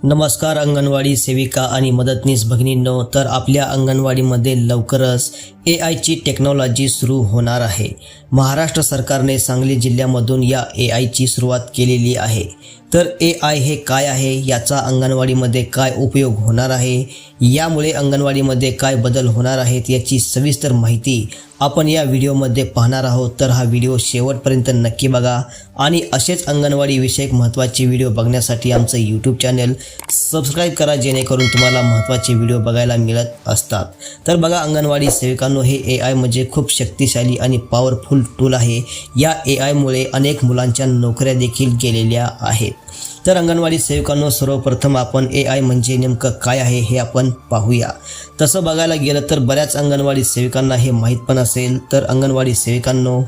नमस्कार अंगणवाडी सेविका आणि मदतनीस भगिनींनो, तर आपल्या अंगणवाडीमध्ये लवकरच एआयची टेक्नॉलॉजी सुरू होणार आहे। महाराष्ट्र सरकारने सांगली जिल्ह्यामधून या एआयची सुरुवात केलेली आहे। तर एआय हे काय आहे, याचा अंगणवाडीमध्ये काय उपयोग होणार आहे, यामुळे अंगणवाडीमध्ये काय बदल होणार आहेत, याची सविस्तर माहिती आपण या व्हिडिओमध्ये पाहणार आहोत। तर हा व्हिडिओ शेवटपर्यंत नक्की बघा आणि असेच अंगणवाडी विषयक महत्त्वाचे व्हिडिओ बघण्यासाठी आमचं यूट्यूब चॅनल सबस्क्राईब करा, जेणेकरून तुम्हाला महत्त्वाचे व्हिडिओ बघायला मिळत असतात। तर बघा अंगणवाडी सेविकांनो, हे एआय म्हणजे खूप शक्तिशाली आणि पॉवरफुल टूल आहे। या एआयमुळे अनेक मुलांच्या नोकऱ्या देखील गेलेल्या आहेत। तर अंगणवाडी सेविकांनो, सर्वप्रथम आपण एआय म्हणजे नेमकं काय आहे हे आपण पाहूया। तसं बघायला गेलं तर बऱ्याच अंगणवाडी सेविकांना हे माहीत पण असेल। तर अंगणवाडी सेविकांनो,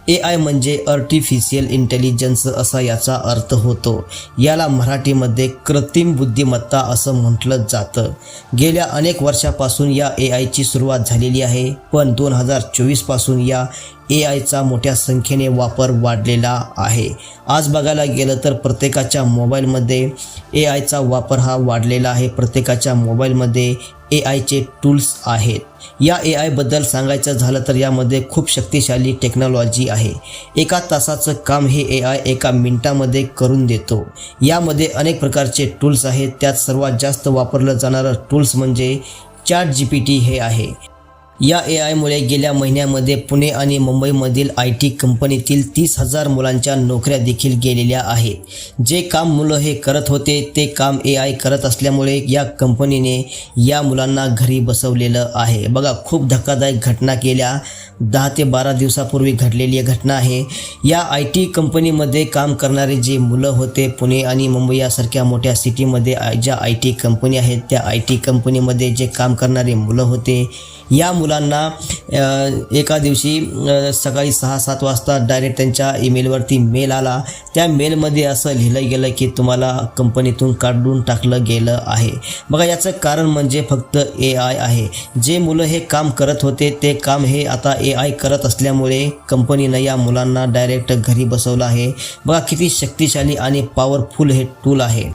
एआय म्हणजे आर्टिफिशियल इंटेलिजन्स असा याचा अर्थ होतो। याला मराठीमध्ये कृत्रिम बुद्धिमत्ता असं म्हटलं जातं। गेल्या अनेक वर्षापासून या एआयची सुरुवात झालेली आहे, पण 2024 पासून या एआयचा मोठ्या संख्येने वापर वाढलेला आहे। आज बघायला गेलं तर प्रत्येकाच्या मोबाईलमध्ये एआयचा वापर हा वाढलेला आहे। प्रत्येकाच्या मोबाईलमध्ये एआयचे टूल्स आहेत। या एआयबद्दल सांगायचं झालं तर यामध्ये खूप शक्तिशाली टेक्नॉलॉजी आहे। एका तासाचं काम हे एआय एका मिनिटामध्ये करून देतो। यामध्ये अनेक प्रकारचे टूल्स आहेत। त्यात सर्वात जास्त वापरलं जाणारं टूल्स म्हणजे ChatGPT हे आहे। या एआयमुळे गेल्या महिन्यामध्ये पुणे आणि मुंबईमधील IT कंपनीतील 30,000 मुलांच्या नोकऱ्या देखील गेलेल्या आहेत। जे काम मुलं हे करत होते ते काम एआय करत असल्यामुळे या कंपनीने या मुलांना घरी बसवलेलं आहे। बघा, खूप धक्कादायक घटना गेल्या 10 ते 12 दिवसापूर्वी घडलेली घटना आहे। या IT कंपनीमध्ये काम करणारे जे मुलं होते, पुणे आणि मुंबई यासारख्या मोठ्या सिटीमध्ये ज्या IT कंपनी आहेत, त्या IT कंपनीमध्ये जे काम करणारे मुलं होते, या मुलांना एका दिवशी सकाळी 6-7 वाजता डायरेक्ट त्यांच्या ईमेलवरती मेल आला। त्या मेलमध्ये असं लिहिलं गेलं की तुम्हाला कंपनीतून काढून टाकलं गेलं आहे। बघा, याचं कारण म्हणजे फक्त एआय आहे। जे मुलं हे काम करत होते ते काम हे आता एआय करत असल्यामुळे कंपनीनं या मुलांना डायरेक्ट घरी बसवलं आहे। बघा, किती शक्तिशाली आणि पॉवरफुल हे टूल आहे।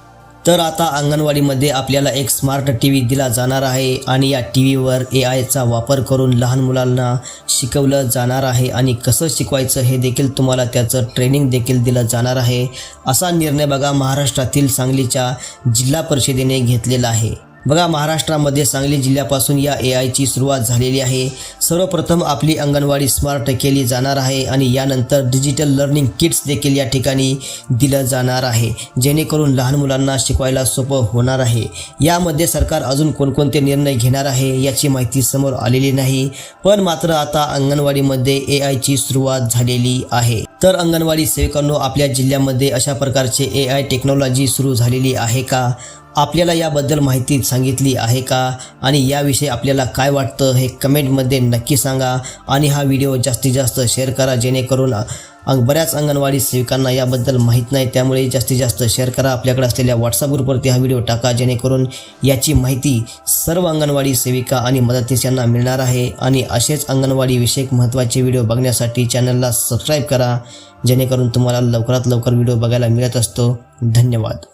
तर आता अंगणवाडीमध्ये आपल्याला एक स्मार्ट टीव्ही दिला जाणार आहे आणि या टीव्हीवर एआयचा वापर करून लहान मुलांना शिकवलं जाणार आहे आणि कसं शिकवायचं हे देखील तुम्हाला त्याचं ट्रेनिंग देखील दिलं जाणार आहे। असा निर्णय बघा महाराष्ट्रातील सांगलीच्या जिल्हा परिषदेने घेतलेला आहे। बघा, महाराष्ट्रामध्ये सांगली जिल्ह्यापासून या एआयची सुरुवात झालेली आहे। सर्वप्रथम आपली अंगणवाडी स्मार्ट केली जाणार आहे आणि यानंतर डिजिटल लर्निंग किट्स देखील या ठिकाणी दिलं जाणार आहे, जेणेकरून लहान मुलांना शिकवायला सोपं होणार आहे। यामध्ये सरकार अजून कोणकोणते निर्णय घेणार आहे याची माहिती समोर आलेली नाही, पण मात्र आता अंगणवाडीमध्ये एआयची सुरुवात झालेली आहे। तर अंगणवाडी सेविकांनो, आपल्या जिल्ह्यामध्ये अशा प्रकारचे एआय टेक्नॉलॉजी सुरू झालेली आहे का? आपल्याला याबद्दल माहिती सांगितली आहे का? आणि याविषयी आपल्याला काय वाटतं हे कमेंटमध्ये नक्की सांगा आणि हा व्हिडिओ जास्तीत जास्त शेअर करा, जेणेकरून बऱ्याच अंगणवाडी सेविकांना याबद्दल माहीत नाही, त्यामुळे जास्तीत जास्त शेअर करा। आपल्याकडे असलेल्या व्हॉट्सअप ग्रुपवरती हा व्हिडिओ टाका, जेणेकरून याची माहिती सर्व अंगणवाडी सेविका आणि मदतनीस यांना मिळणार आहे। आणि असेच अंगणवाडी विषयक महत्त्वाचे व्हिडिओ बघण्यासाठी चॅनलला सबस्क्राईब करा, जेणेकरून तुम्हाला लवकरात लवकर व्हिडिओ बघायला मिळत असतो। धन्यवाद।